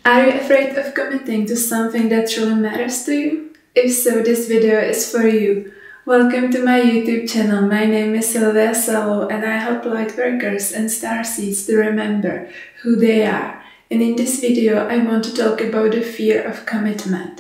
Are you afraid of committing to something that truly matters to you? If so, this video is for you. Welcome to my YouTube channel. My name is Sylvia Salow and I help lightworkers and starseeds to remember who they are. And in this video I want to talk about the fear of commitment.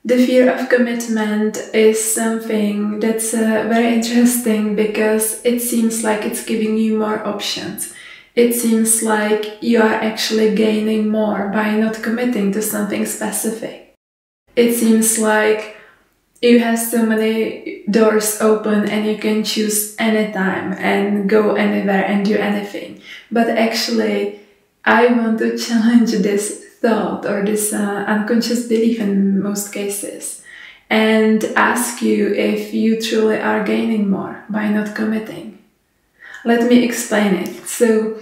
The fear of commitment is something that's very interesting because it seems like it's giving you more options. It seems like you are actually gaining more by not committing to something specific. It seems like you have so many doors open and you can choose anytime and go anywhere and do anything. But actually, I want to challenge this thought or this unconscious belief in most cases and ask you if you truly are gaining more by not committing. Let me explain it. So,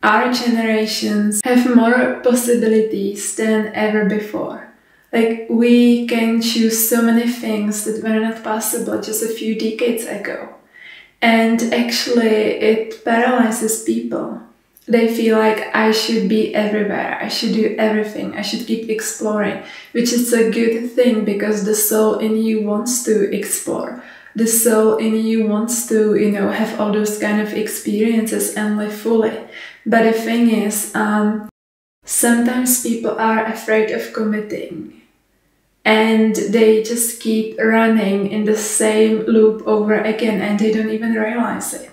our generations have more possibilities than ever before. Like, we can choose so many things that were not possible just a few decades ago. And actually, it paralyzes people. They feel like I should be everywhere, I should do everything, I should keep exploring, which is a good thing because the soul in you wants to explore. The soul in you wants to, have all those kind of experiences and live fully. But the thing is, sometimes people are afraid of committing and they just keep running in the same loop over again and they don't even realize it.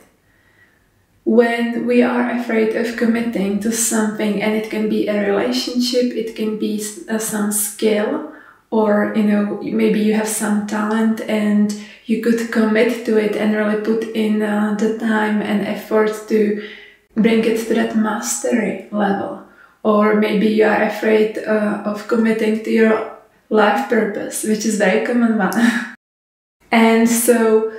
When we are afraid of committing to something, and it can be a relationship, it can be some skill, or maybe you have some talent and you could commit to it and really put in the time and effort to bring it to that mastery level. Or maybe you are afraid of committing to your life purpose, which is a very common one. And so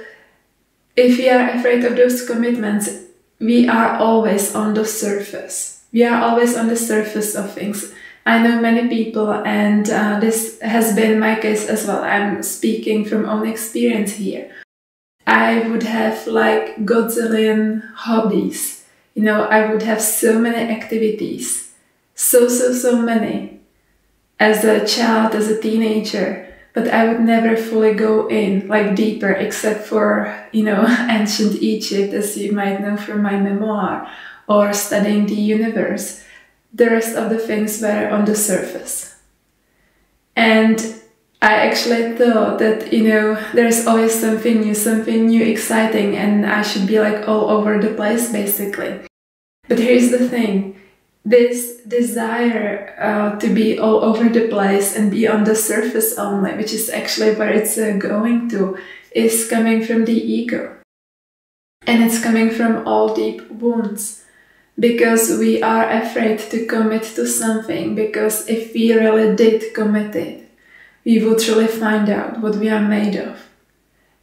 if we are afraid of those commitments, we are always on the surface. We are always on the surface of things. I know many people, and this has been my case as well. I'm speaking from own experience here. I would have like godzillion hobbies. I would have so many activities. So many. As a child, as a teenager. But I would never fully go in, like deeper, except for, ancient Egypt, as you might know from my memoir, or studying the universe. The rest of the things were on the surface. And I actually thought that, there's always something new, exciting, and I should be like all over the place, basically. But here's the thing. This desire to be all over the place and be on the surface only, which is actually where it's going to, is coming from the ego. And it's coming from all deep wounds. Because we are afraid to commit to something, because if we really did commit it, we would really find out what we are made of.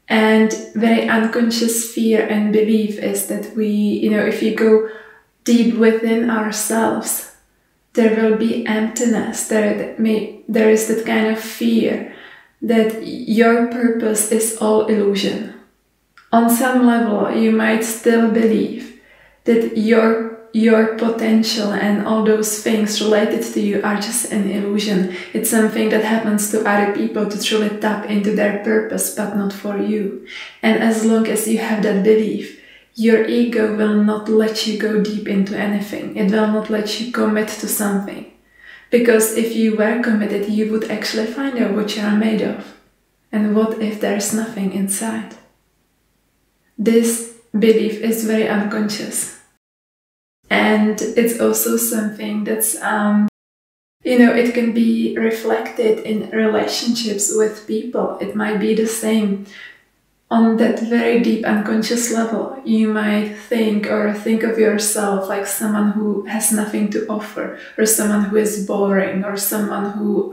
And very unconscious fear and belief is that we, if you go deep within ourselves, there will be emptiness. There is that kind of fear that your purpose is all illusion. On some level, you might still believe that your potential and all those things related to you are just an illusion. It's something that happens to other people to truly tap into their purpose, but not for you. And as long as you have that belief, your ego will not let you go deep into anything. It will not let you commit to something. Because if you were committed, you would actually find out what you are made of. And what if there's nothing inside? This belief is very unconscious. And it's also something that's, it can be reflected in relationships with people. It might be the same. On that very deep unconscious level, you might think of yourself like someone who has nothing to offer, or someone who is boring, or someone who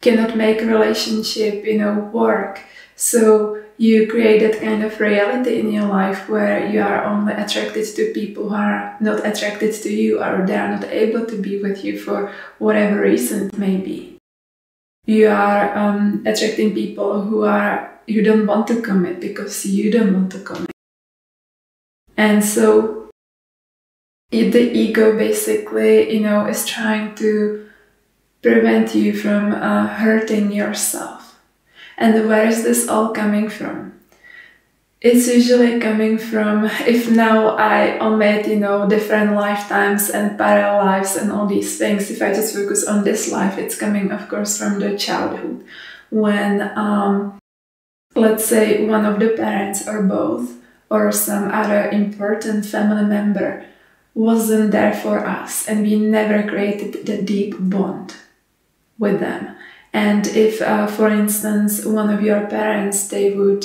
cannot make a relationship, work. So you create that kind of reality in your life where you are only attracted to people who are not attracted to you, or they are not able to be with you for whatever reason it may be. You are attracting people who don't want to commit because you don't want to commit. And so the ego basically, is trying to prevent you from hurting yourself. And where is this all coming from? It's usually coming from, if now I omit, different lifetimes and parallel lives and all these things, if I just focus on this life, it's coming, of course, from the childhood. When, let's say, one of the parents or both, or some other important family member wasn't there for us, and we never created the deep bond with them. And if, for instance, one of your parents, they would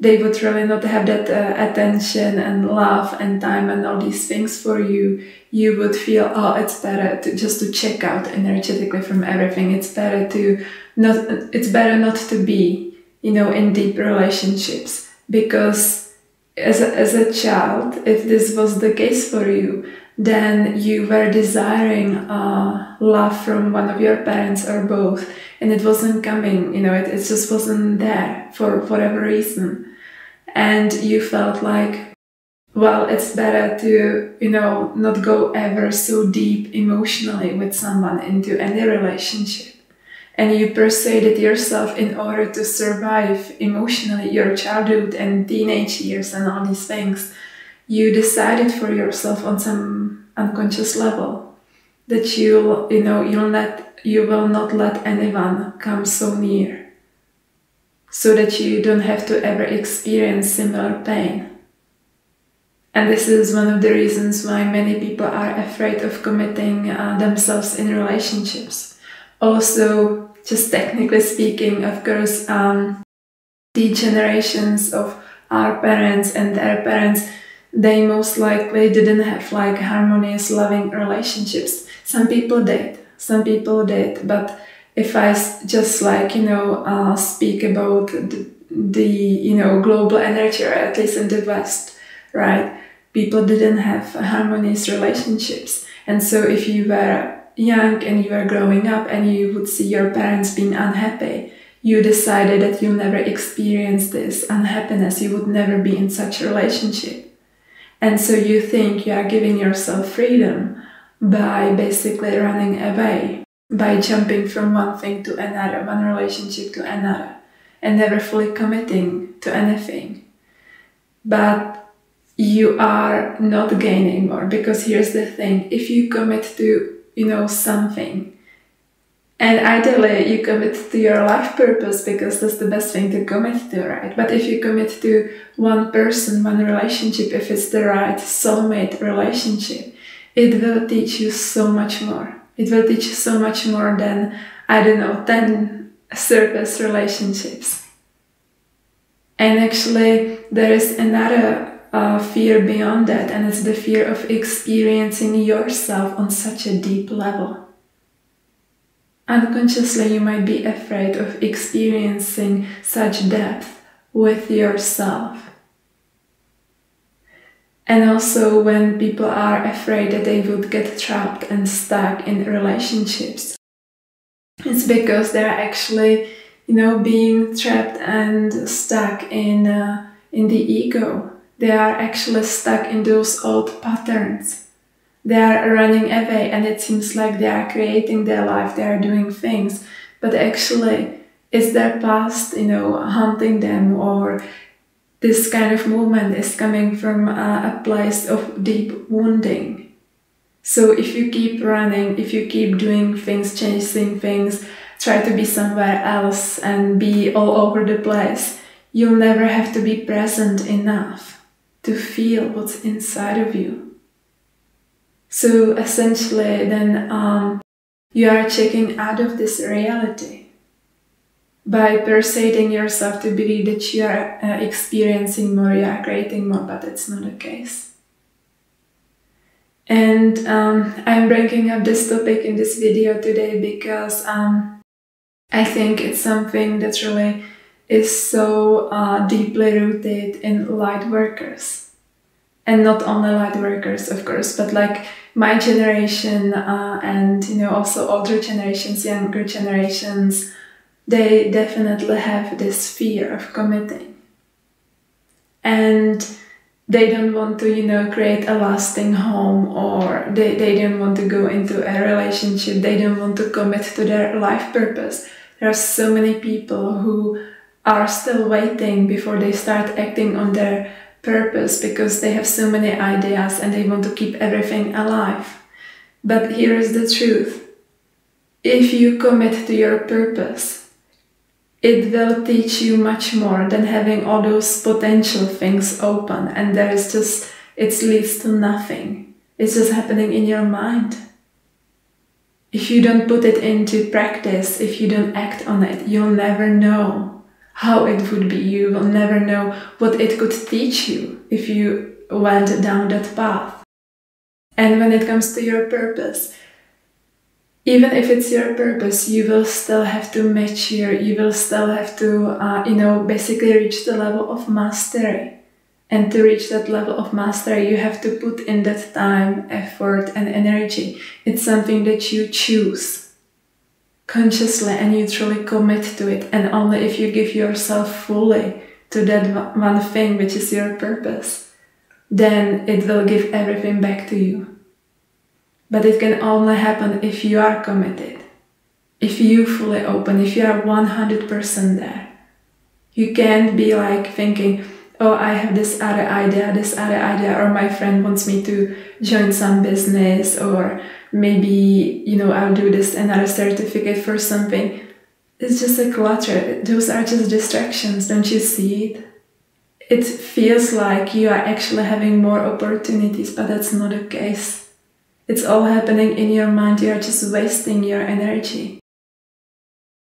really not have that attention and love and time and all these things for you, you would feel, oh, it's better to check out energetically from everything. It's better not to be, in deep relationships, because as a child, if this was the case for you, then you were desiring love from one of your parents or both, and it wasn't coming, it just wasn't there for whatever reason. And you felt like, well, it's better to, not go ever so deep emotionally with someone into any relationship. And you persuaded yourself, in order to survive emotionally your childhood and teenage years and all these things, you decided for yourself on some unconscious level that you will not let anyone come so near, so that you don't have to ever experience similar pain. And this is one of the reasons why many people are afraid of committing themselves in relationships. Also, just technically speaking, of course, the generations of our parents and their parents, they most likely didn't have like harmonious, loving relationships. Some people did, but if I just speak about the global energy, or at least in the West, right? People didn't have harmonious relationships. And so if you were young and you were growing up and you would see your parents being unhappy, you decided that you'll never experience this unhappiness, you would never be in such a relationship. And so you think you are giving yourself freedom by basically running away, by jumping from one thing to another, one relationship to another, and never fully committing to anything. But you are not gaining more, because here's the thing: if you commit to, something, and ideally you commit to your life purpose, because that's the best thing to commit to, right? But if you commit to one person, one relationship, if it's the right soulmate relationship, it will teach you so much more. It will teach you so much more than, 10 surface relationships. And actually, there is another fear beyond that, and it's the fear of experiencing yourself on such a deep level. Unconsciously, you might be afraid of experiencing such depth with yourself. And also, when people are afraid that they would get trapped and stuck in relationships, it's because they're actually, being trapped and stuck in the ego. They are actually stuck in those old patterns. They are running away, and it seems like they are creating their life, they are doing things, but actually it's their past, haunting them, or this kind of movement is coming from a place of deep wounding. So if you keep running, if you keep doing things, chasing things, try to be somewhere else and be all over the place, you'll never have to be present enough to feel what's inside of you. So essentially then you are checking out of this reality by persuading yourself to believe that you are experiencing more, you are creating more, but it's not the case. And I'm bringing up this topic in this video today because I think it's something that really is so deeply rooted in light workers. And not only light workers, of course, but like my generation and also older generations, younger generations, they definitely have this fear of committing. And They don't want to, you know, create a lasting home, or they don't want to go into a relationship. They don't want to commit to their life purpose. There are so many people who are still waiting before they start acting on their purpose because they have so many ideas and they want to keep everything alive. But here is the truth. If you commit to your purpose, it will teach you much more than having all those potential things open, and there is just, it leads to nothing. It's just happening in your mind. If you don't put it into practice, if you don't act on it, you'll never know how it would be. You will never know what it could teach you if you went down that path. And when it comes to your purpose, even if it's your purpose, you will still have to mature, you will still have to, basically reach the level of mastery. And to reach that level of mastery, you have to put in that time, effort, and energy. It's something that you choose consciously and you truly commit to it. And only if you give yourself fully to that one thing, which is your purpose, then it will give everything back to you. But it can only happen if you are committed, if you fully open, if you are 100% there. You can't be like thinking, oh, I have this other idea, or my friend wants me to join some business, or maybe, I'll do this another certificate for something. It's just a clutter. Those are just distractions. Don't you see it? It feels like you are actually having more opportunities, but that's not the case. It's all happening in your mind. You are just wasting your energy.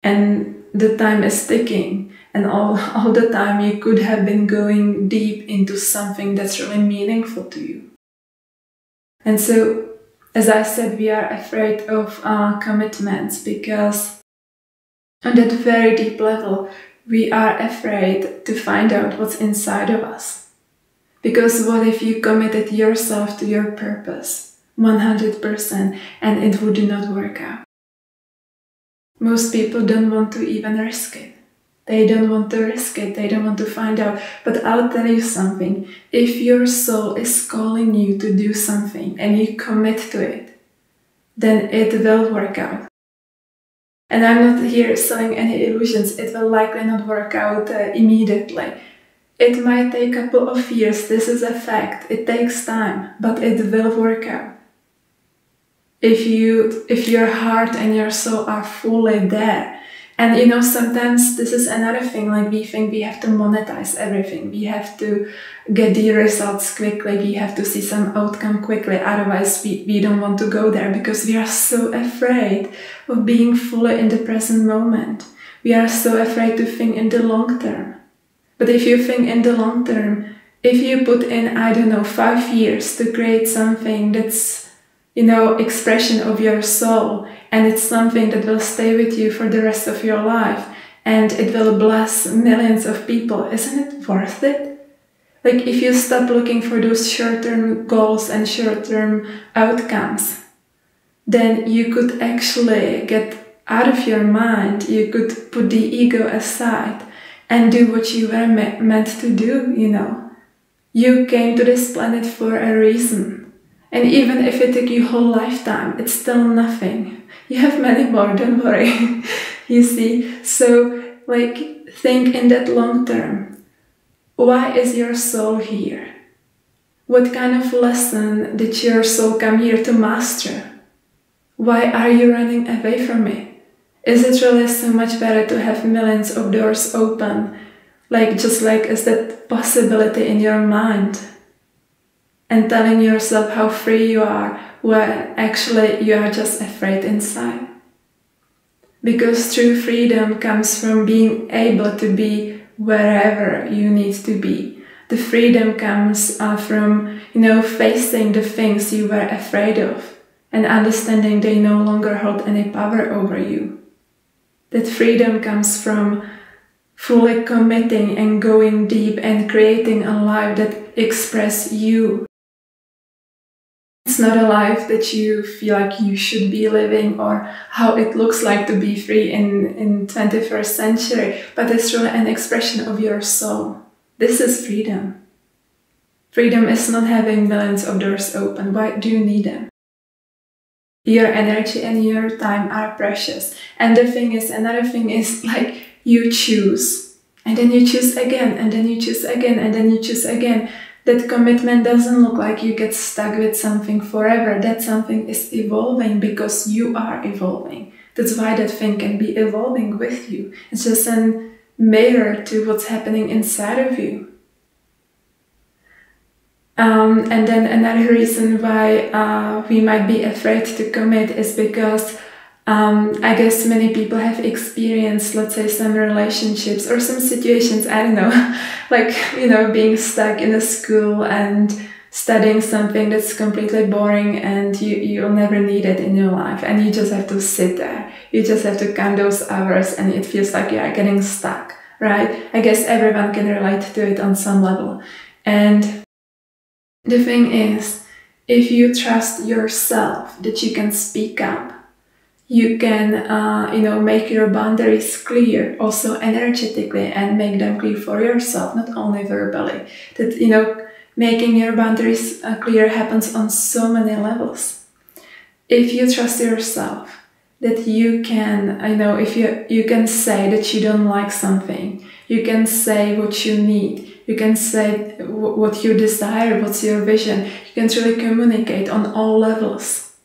And the time is ticking. And all the time you could have been going deep into something that's really meaningful to you. And so, as I said, we are afraid of commitments because on that very deep level, we are afraid to find out what's inside of us. Because what if you committed yourself to your purpose 100% and it would not work out? Most people don't want to even risk it. They don't want to risk it, they don't want to find out. But I'll tell you something, if your soul is calling you to do something and you commit to it, then it will work out. And I'm not here selling any illusions, it will likely not work out immediately. It might take a couple of years, this is a fact, it takes time, but it will work out. If your heart and your soul are fully there. And sometimes this is another thing, like we think we have to monetize everything. We have to get the results quickly, we have to see some outcome quickly, otherwise we don't want to go there because we are so afraid of being fully in the present moment. We are so afraid to think in the long term. But if you think in the long term, if you put in, 5 years to create something that's expression of your soul, and it's something that will stay with you for the rest of your life, and it will bless millions of people, isn't it worth it? Like, if you stop looking for those short-term goals and short-term outcomes, then you could actually get out of your mind, you could put the ego aside and do what you were meant to do, You came to this planet for a reason. And even if it took you a whole lifetime, it's still nothing. You have many more, don't worry. You see? So, think in that long term. Why is your soul here? What kind of lesson did your soul come here to master? Why are you running away from it? Is it really so much better to have millions of doors open, just as that possibility in your mind? And telling yourself how free you are, when actually you are just afraid inside. Because true freedom comes from being able to be wherever you need to be. The freedom comes from, facing the things you were afraid of and understanding they no longer hold any power over you. That freedom comes from fully committing and going deep and creating a life that expresses you. It's not a life that you feel like you should be living or how it looks like to be free in 21st century, but it's really an expression of your soul. This is freedom. Freedom is not having millions of doors open. Why do you need them? Your energy and your time are precious. And the thing is, another thing is, like, you choose. And then you choose again, and then you choose again, and then you choose again. That commitment doesn't look like you get stuck with something forever. That something is evolving because you are evolving. That's why that thing can be evolving with you. It's just a mirror to what's happening inside of you. And then another reason why we might be afraid to commit is because I guess many people have experienced, let's say, some relationships or some situations, I don't know, like, being stuck in a school and studying something that's completely boring and you'll never need it in your life, and you just have to sit there. You just have to count those hours and it feels like you are getting stuck, right? I guess everyone can relate to it on some level. And the thing is, if you trust yourself that you can speak up, you can, make your boundaries clear, also energetically, and make them clear for yourself, not only verbally. That, making your boundaries clear happens on so many levels. If you trust yourself, that you can, if you can say that you don't like something, you can say what you need, you can say what you desire, what's your vision, you can truly communicate on all levels,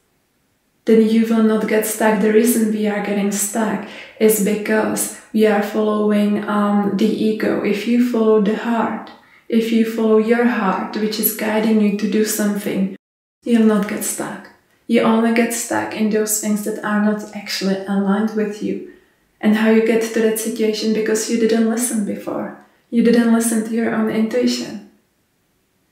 then you will not get stuck. The reason we are getting stuck is because we are following the ego. If you follow the heart, if you follow your heart, which is guiding you to do something, you'll not get stuck. You only get stuck in those things that are not actually aligned with you. And how you get to that situation? Because you didn't listen before. You didn't listen to your own intuition.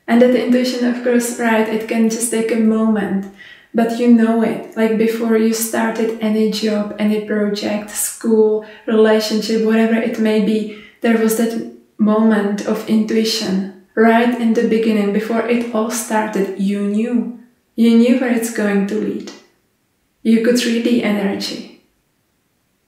And that intuition, of course, right, it can just take a moment, but you know it. Like before you started any job, any project, school, relationship, whatever it may be, there was that moment of intuition right in the beginning. Before it all started, you knew. You knew where it's going to lead. You could read the energy.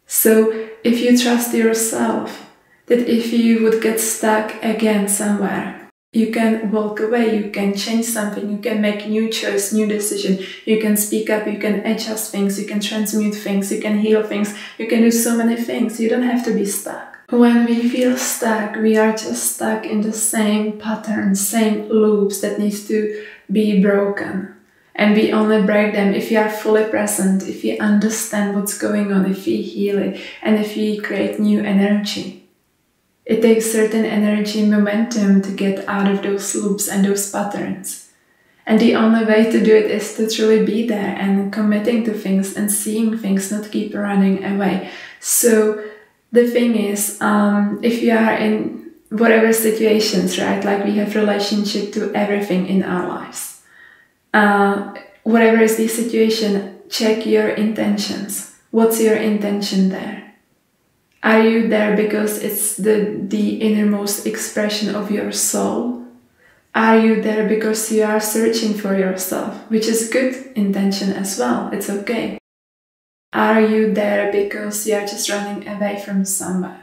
So if you trust yourself, that if you would get stuck again somewhere, you can walk away, you can change something, you can make new choice, new decision, you can speak up, you can adjust things, you can transmute things, you can heal things, you can do so many things. You don't have to be stuck. When we feel stuck, we are just stuck in the same patterns, same loops that needs to be broken. And we only break them if we are fully present, if we understand what's going on, if we heal it, and if we create new energy. It takes certain energy momentum to get out of those loops and those patterns. And the only way to do it is to truly be there and committing to things and seeing things, not keep running away. So the thing is, if you are in whatever situations, right, like we have relationship to everything in our lives. Whatever is the situation, check your intentions. What's your intention there? Are you there because it's the innermost expression of your soul? Are you there because you are searching for yourself, which is good intention as well, it's okay. Are you there because you are just running away from somewhere?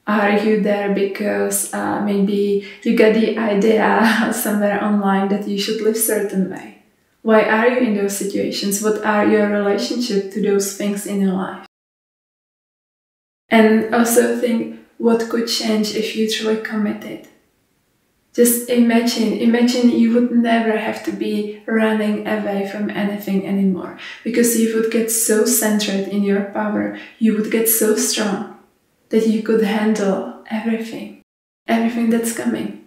Are you there because maybe you get the idea somewhere online that you should live a certain way? Why are you in those situations? What are your relationship to those things in your life? And also think, what could change if you truly committed? Just imagine you would never have to be running away from anything anymore, because you would get so centered in your power, you would get so strong, that you could handle everything that's coming.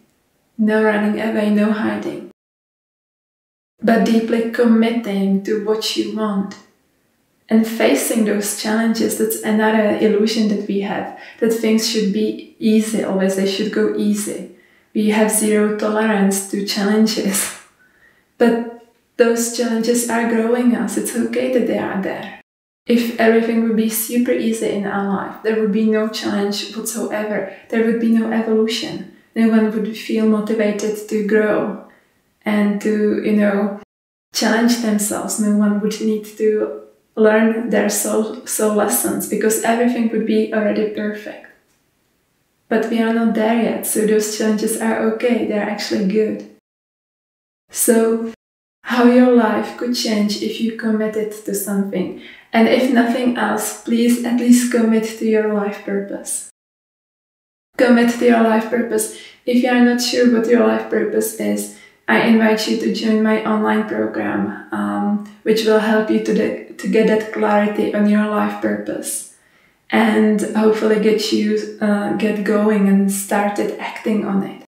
No running away, no hiding. But deeply committing to what you want and facing those challenges. That's another illusion that we have, that things should be easy always, they should go easy. We have zero tolerance to challenges. But those challenges are growing us, it's okay that they are there. If everything would be super easy in our life, there would be no challenge whatsoever. There would be no evolution. No one would feel motivated to grow and to, challenge themselves. No one would need to learn their soul lessons, because everything would be already perfect. But we are not there yet, so those challenges are okay. They're actually good. So, how your life could change if you committed to something. And if nothing else, please at least commit to your life purpose. Commit to your life purpose. If you are not sure what your life purpose is, I invite you to join my online program, which will help you to get that clarity on your life purpose and hopefully get going and started acting on it.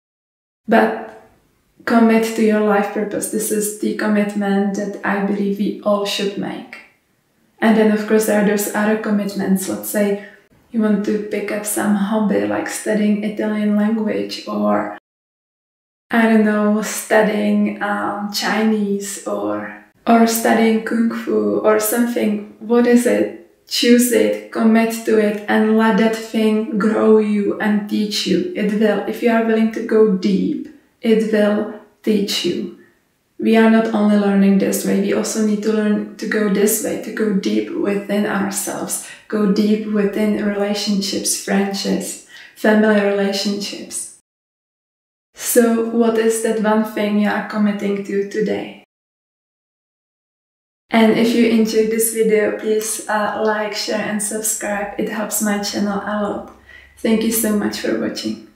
But commit to your life purpose. This is the commitment that I believe we all should make. And then of course there are those other commitments. Let's say you want to pick up some hobby like studying Italian language, or I don't know, studying Chinese or studying Kung Fu or something. What is it? Choose it, commit to it, and let that thing grow you and teach you. It will. If you are willing to go deep, it will teach you. We are not only learning this way, we also need to learn to go this way, to go deep within ourselves, go deep within relationships, friendships, family relationships. So what is that one thing you are committing to today? And if you enjoyed this video, please like, share and subscribe. It helps my channel a lot. Thank you so much for watching.